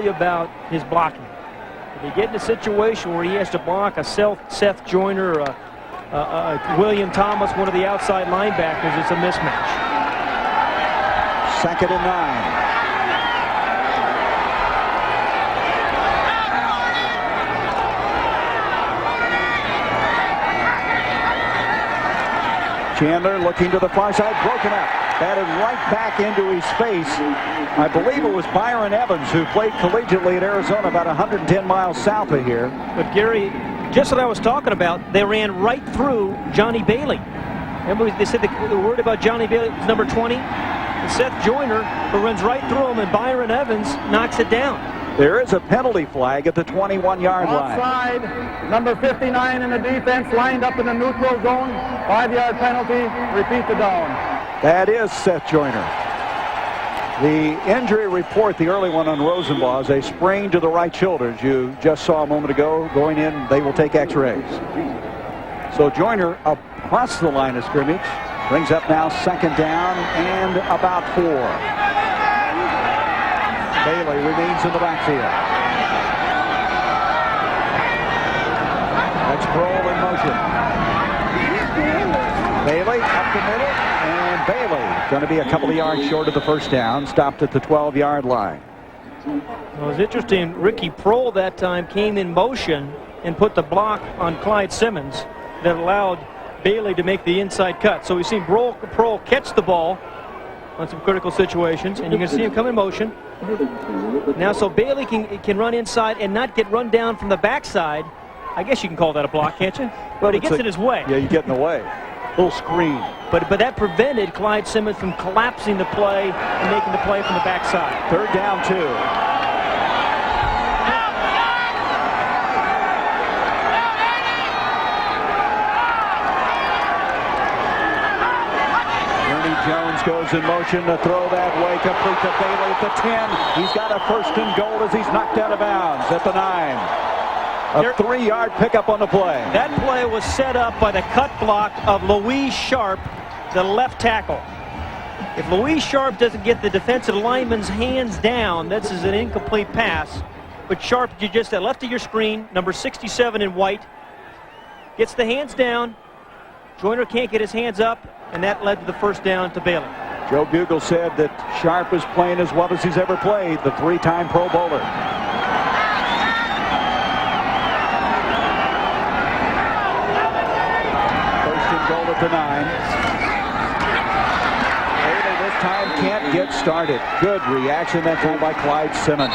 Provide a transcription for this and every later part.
worry about his blocking. If you get in a situation where he has to block a Seth Joyner, William Thomas, one of the outside linebackers, it's a mismatch. 2nd and 9. Chandler looking to the far side, broken up. Batted right back into his face. I believe it was Byron Evans, who played collegiately at Arizona about 110 miles south of here. But Gary, just what I was talking about, they ran right through Johnny Bailey. Remember they said the word about Johnny Bailey was number 20? And Seth Joyner, who runs right through him, and Byron Evans knocks it down. There is a penalty flag at the 21-yard line. Offside, number 59 in the defense, lined up in the neutral zone. 5-yard penalty, repeat the down. That is Seth Joyner. The injury report, the early one on Rosenbaugh, is a sprain to the right shoulder. As you just saw a moment ago, going in, they will take x-rays. So Joyner across the line of scrimmage, brings up now 2nd down and about 4. Bailey remains in the backfield. That's Kroll in motion. Bailey up the middle, and Bailey going to be a couple of yards short of the first down, stopped at the 12-yard line. Well, it was interesting. Ricky Prohl that time came in motion and put the block on Clyde Simmons that allowed Bailey to make the inside cut. So we've seen Prohl catch the ball on some critical situations, and you can see him come in motion. Now, so Bailey can run inside and not get run down from the backside. I guess you can call that a block, can't you? But he gets in his way. Yeah, you get in the way. Little screen. But that prevented Clyde Simmons from collapsing the play and making the play from the backside. 3rd down 2. Jones goes in motion to throw that way, complete to Bailey at the 10. He's got a 1st and goal as he's knocked out of bounds at the 9. A 3-yard pickup on the play. That play was set up by the cut block of Louise Sharp, the left tackle. If Louise Sharp doesn't get the defensive lineman's hands down, this is an incomplete pass. But Sharp, you just left of your screen, number 67 in white, gets the hands down. Joyner can't get his hands up, and that led to the 1st down to Bailey. Joe Bugle said that Sharp is playing as well as he's ever played, the 3-time Pro Bowler. 1st and goal at the 9. Bailey this time can't get started. Good reaction that time by Clyde Simmons.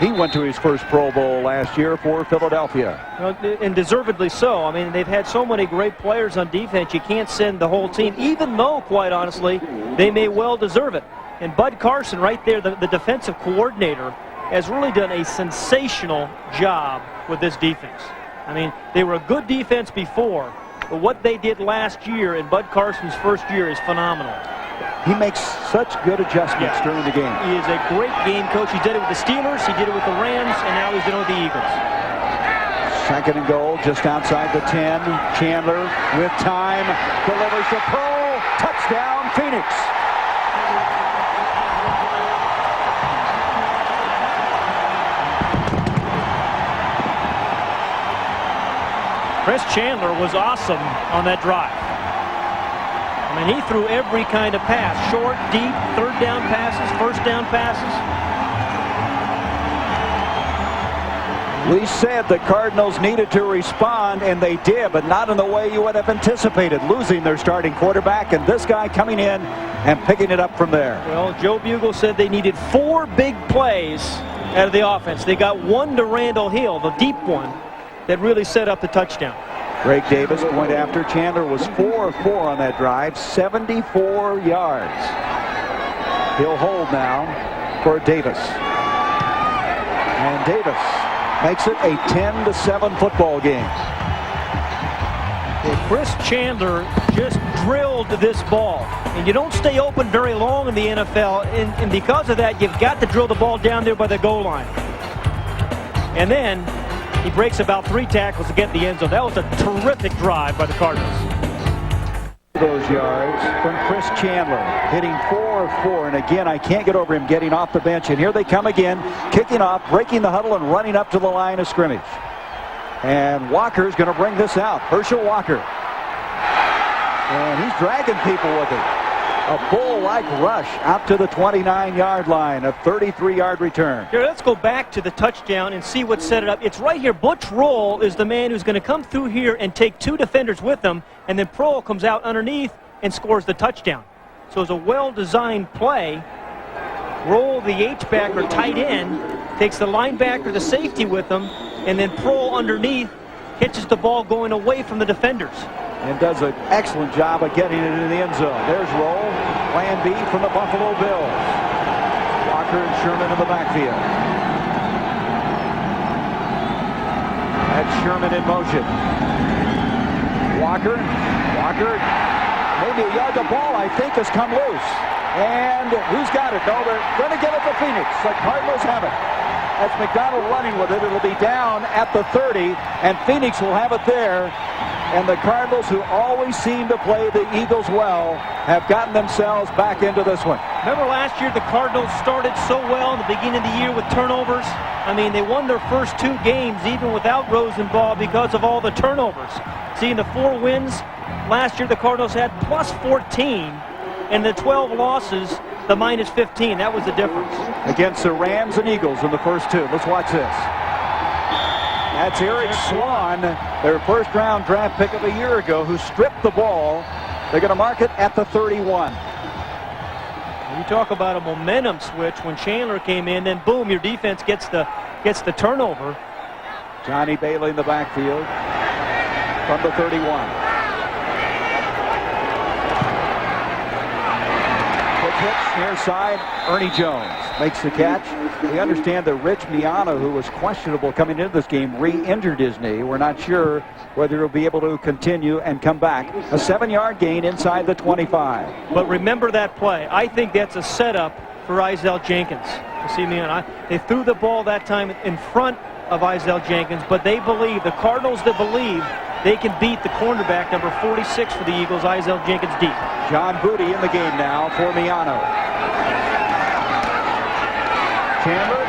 He went to his first Pro Bowl last year for Philadelphia. Well, and deservedly so. I mean, they've had so many great players on defense, you can't send the whole team, even though, quite honestly, they may well deserve it. And Bud Carson, right there, the defensive coordinator, has really done a sensational job with this defense. I mean, they were a good defense before, but what they did last year in Bud Carson's first year is phenomenal. He makes such good adjustments during the game. He is a great game coach. He did it with the Steelers, he did it with the Rams, and now he's doing it with the Eagles. 2nd and goal, just outside the 10. Chandler with time, delivers to Prohl. Touchdown, Phoenix. Chris Chandler was awesome on that drive. I mean, he threw every kind of pass. Short, deep, 3rd down passes, 1st down passes. We said the Cardinals needed to respond, and they did, but not in the way you would have anticipated, losing their starting quarterback, and this guy coming in and picking it up from there. Well, Joe Bugle said they needed 4 big plays out of the offense. They got one to Randall Hill, the deep one, that really set up the touchdown. Greg Davis, point after. Chandler was 4 of 4 on that drive, 74 yards. He'll hold now for Davis. And Davis makes it a 10-7 football game. Well, Chris Chandler just drilled this ball. And you don't stay open very long in the NFL, and because of that, you've got to drill the ball down there by the goal line. And then he breaks about 3 tackles to get the end zone. That was a terrific drive by the Cardinals. those yards from Chris Chandler, hitting 4 of 4. And again, I can't get over him getting off the bench. And here they come again, kicking off, breaking the huddle, and running up to the line of scrimmage. And Walker's going to bring this out. Herschel Walker. And he's dragging people with him. A bull-like rush out to the 29-yard line. A 33-yard return. Here, let's go back to the touchdown and see what set it up. It's right here. Butch Roll is the man who's going to come through here and take 2 defenders with him. And then Prohl comes out underneath and scores the touchdown. So it's a well-designed play. Roll, the H-back or tight end, takes the linebacker, the safety with him, and then Prohl underneath catches the ball going away from the defenders. And does an excellent job of getting it in the end zone. There's Roll, plan B from the Buffalo Bills. Walker and Sherman in the backfield. That's Sherman in motion. Walker, maybe a yard. The ball, I think, has come loose. And who's got it? No, they're going to give it to Phoenix. The Cardinals have it. That's McDonald running with it. It'll be down at the 30, and Phoenix will have it there. And the Cardinals, who always seem to play the Eagles well, have gotten themselves back into this one. Remember last year the Cardinals started so well in the beginning of the year with turnovers? I mean, they won their first 2 games even without Rosenball because of all the turnovers. See, in the 4 wins last year, the Cardinals had plus 14, and the 12 losses, the minus 15. That was the difference. Against the Rams and Eagles in the first 2. Let's watch this. That's Eric Swan, their first-round draft pick of a year ago, who stripped the ball. They're going to mark it at the 31. You talk about a momentum switch when Chandler came in, then boom, your defense gets the turnover. Johnny Bailey in the backfield from the 31. Pitch near side. Ernie Jones makes the catch. We understand that Rich Miano, who was questionable coming into this game, re-injured his knee. We're not sure whether he'll be able to continue and come back. A 7-yard gain inside the 25. But remember that play. I think that's a setup for Isaiah Jenkins. You see me on? They threw the ball that time in front of Isaiah Jenkins, but they believe, the Cardinals that believe, they can beat the cornerback, number 46 for the Eagles, Isaiah Jenkins deep. John Booty in the game now for Miano. Chandler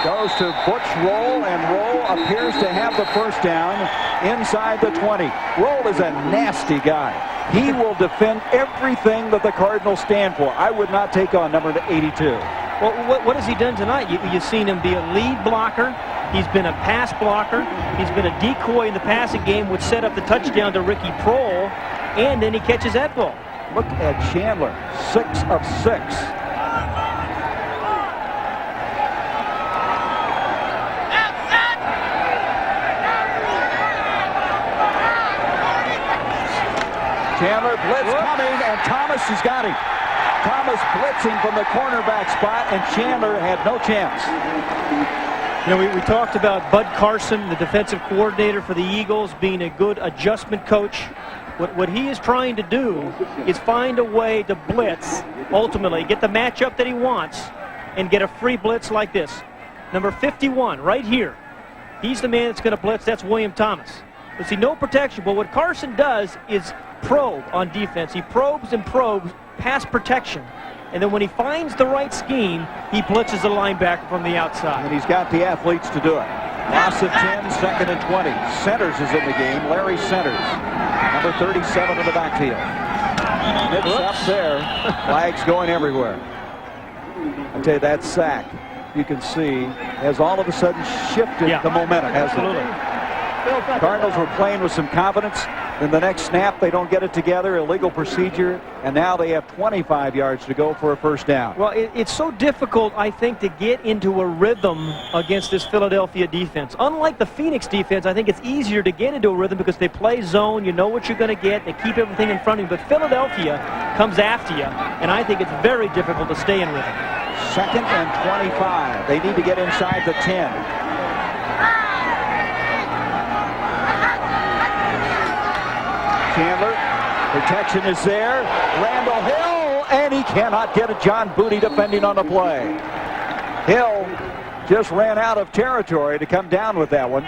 goes to Butch Roll, and Roll appears to have the first down inside the 20. Roll is a nasty guy. He will defend everything that the Cardinals stand for. I would not take on number 82. Well, what has he done tonight? You've seen him be a lead blocker. He's been a pass blocker. He's been a decoy in the passing game, which set up the touchdown to Ricky Prohl, and then he catches that ball. Look at Chandler, 6 of 6. Chandler blitz coming, and Thomas has got him. Thomas blitzing from the cornerback spot, and Chandler had no chance. You know, we talked about Bud Carson, the defensive coordinator for the Eagles, being a good adjustment coach. What he is trying to do is find a way to blitz, ultimately, get the matchup that he wants, and get a free blitz like this. Number 51, right here. He's the man that's going to blitz. That's William Thomas. But see, no protection. But what Carson does is probe on defense. He probes and probes pass protection. And then when he finds the right scheme, he blitzes the linebacker from the outside. And he's got the athletes to do it. Loss of 10, 2nd and 20. Centers is in the game. Larry Centers, number 37 in the backfield. It's up there. Flags going everywhere. I tell you, that sack, you can see, has all of a sudden shifted the momentum. Absolutely. Cardinals were playing with some confidence. Then the next snap, they don't get it together, illegal procedure, and now they have 25 yards to go for a first down. Well, it's so difficult, I think, to get into a rhythm against this Philadelphia defense. Unlike the Phoenix defense, I think it's easier to get into a rhythm because they play zone. You know what you're going to get. They keep everything in front of you. But Philadelphia comes after you, and I think it's very difficult to stay in rhythm. 2nd and 25. They need to get inside the 10. Chandler, protection is there. Randall Hill, and he cannot get it. John Booty defending on the play. Hill just ran out of territory to come down with that one.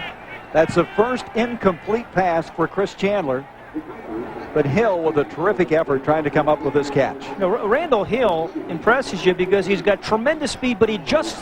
That's the first incomplete pass for Chris Chandler. but Hill with a terrific effort trying to come up with this catch. Randall Hill impresses you because he's got tremendous speed, but he just